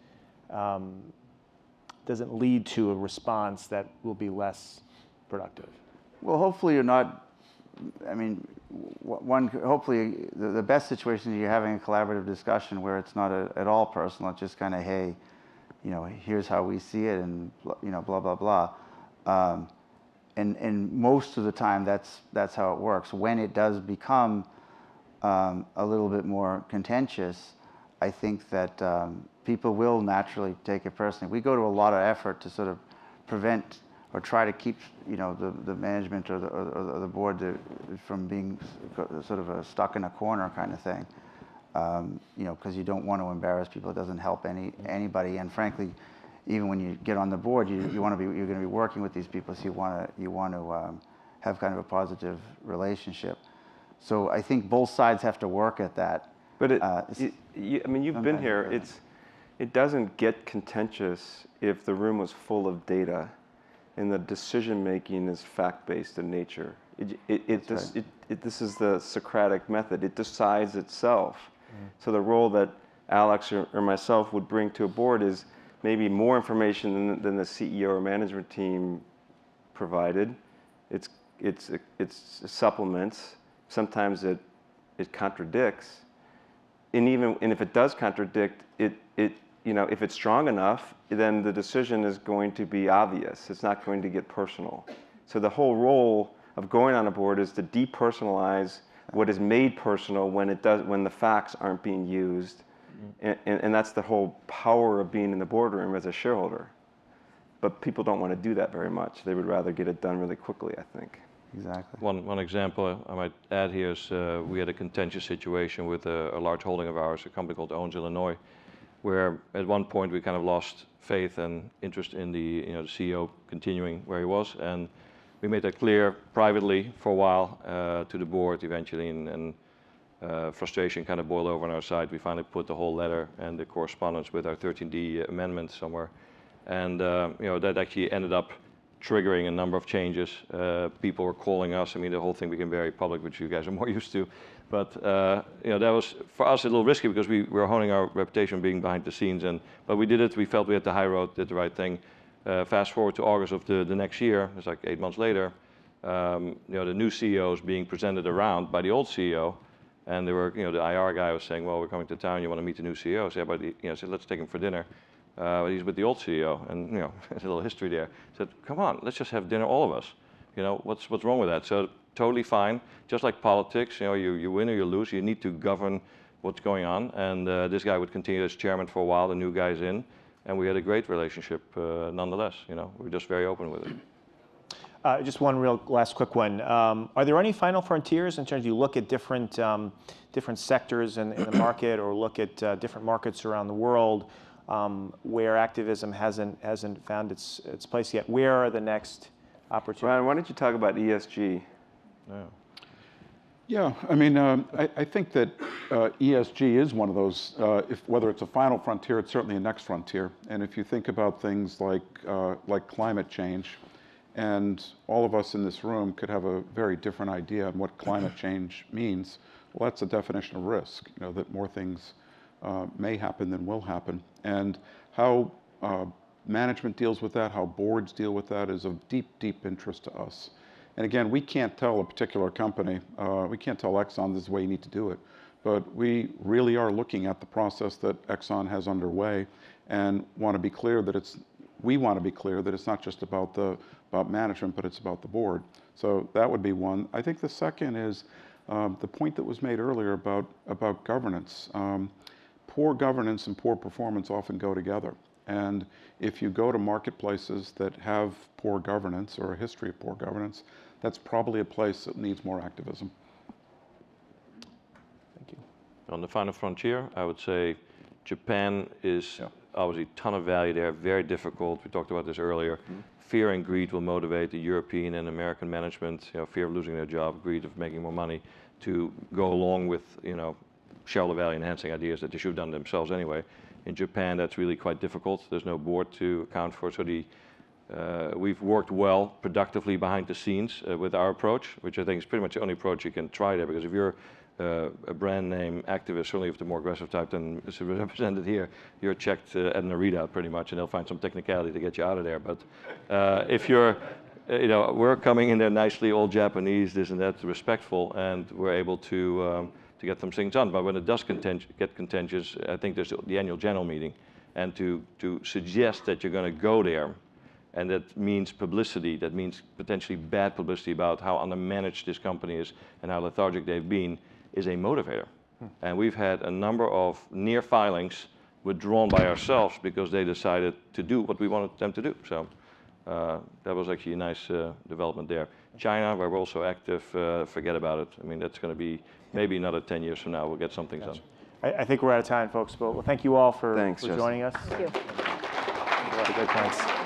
A: lead to a response that will be less productive?
E: Well, hopefully you're not. I mean, hopefully the best situation is you're having a collaborative discussion where it's not at all personal. It's just kind of, hey, here's how we see it, and blah blah blah. And most of the time that's how it works. When it does become a little bit more contentious, I think that people will naturally take it personally. We go to a lot of effort to sort of prevent or try to keep the management or the board from being sort of stuck in a corner kind of thing. Because you don't want to embarrass people. It doesn't help anybody. And frankly, even when you get on the board, you're going to be working with these people, so you want to have kind of a positive relationship. So I think both sides have to work at that.
C: But I mean, you've been here. It doesn't get contentious if the room was full of data, and the decision making is fact-based in nature. This is the Socratic method. It decides itself. So the role that Alex or myself would bring to a board is maybe more information than the CEO or management team provided. It's supplements. Sometimes it contradicts. And if it does contradict, if it's strong enough, then the decision is going to be obvious. It's not going to get personal. So the whole role of going on a board is to depersonalize what is made personal when the facts aren't being used. And that's the whole power of being in the boardroom as a shareholder. But people don't want to do that very much. They would rather get it done really quickly, I think.
E: Exactly.
B: One example I might add here is we had a contentious situation with a large holding of ours, a company called Owens, Illinois, where at one point we kind of lost faith and interest in the CEO continuing where he was, and we made that clear privately for a while to the board eventually, and frustration kind of boiled over on our side. We finally put the whole letter and the correspondence with our 13D amendment somewhere, and that actually ended up triggering a number of changes. People were calling us. I mean, the whole thing became very public, which you guys are more used to. But that was for us a little risky because we were honing our reputation being behind the scenes. But we did it. We felt we had the high road, did the right thing. Fast forward to August of the next year. It's like 8 months later. The new CEO is being presented around by the old CEO, and they were, the IR guy was saying, "Well, we're coming to town. You want to meet the new CEO?" I said, "But I said, let's take him for dinner." He's with the old CEO, and there's a little history there. I said, "Come on, let's just have dinner, all of us. What's wrong with that?" So totally fine. Just like politics, you win or you lose. You need to govern what's going on. And this guy would continue as chairman for a while. The new guy's in, and we had a great relationship nonetheless. We were just very open with it.
A: Just one real last quick one. Are there any final frontiers in terms of you look at different sectors in the market, or look at different markets around the world where activism hasn't found its place yet? Where are the next opportunities?
C: Ryan, why don't you talk about ESG?
D: Yeah, I mean, I think that ESG is one of those, whether it's a final frontier, it's certainly a next frontier. And if you think about things like climate change, and all of us in this room could have a very different idea on what climate change means, well, that's a definition of risk, that more things may happen than will happen. And how management deals with that, how boards deal with that is of deep, deep interest to us. And again, we can't tell a particular company, we can't tell Exxon this is the way you need to do it, but we really are looking at the process that Exxon has underway and want to be clear that it's not just about management, but it's about the board. So that would be one. I think the second is the point that was made earlier about governance. Poor governance and poor performance often go together. And if you go to marketplaces that have poor governance or a history of poor governance, that's probably a place that needs more activism.
A: Thank you.
B: On the final frontier, I would say Japan is obviously a ton of value there, very difficult. We talked about this earlier. Mm-hmm. Fear and greed will motivate the European and American management, fear of losing their job, greed of making more money, to go along with, shareholder value enhancing ideas that they should have done themselves anyway. In Japan, that's really quite difficult. There's no board to account for. So we've worked well, productively behind the scenes with our approach, which I think is pretty much the only approach you can try there. Because if you're a brand name activist, certainly of the more aggressive type than is represented here, you're checked at an readout pretty much, and they'll find some technicality to get you out of there. But if you're, we're coming in there nicely, all Japanese, this and that, respectful, and we're able to get some things done. But when it does get contentious, I think there's the annual general meeting, and to suggest that you're going to go there, and that means publicity, that means potentially bad publicity about how undermanaged this company is and how lethargic they've been, is a motivator. And we've had a number of near filings withdrawn by ourselves because they decided to do what we wanted them to do. So that was actually a nice development there. China, where we're also active, forget about it. I mean, that's going to be maybe another 10 years from now, we'll get something done.
A: I think we're out of time, folks, but thank you all for joining us.
F: Thank you.
A: Great points.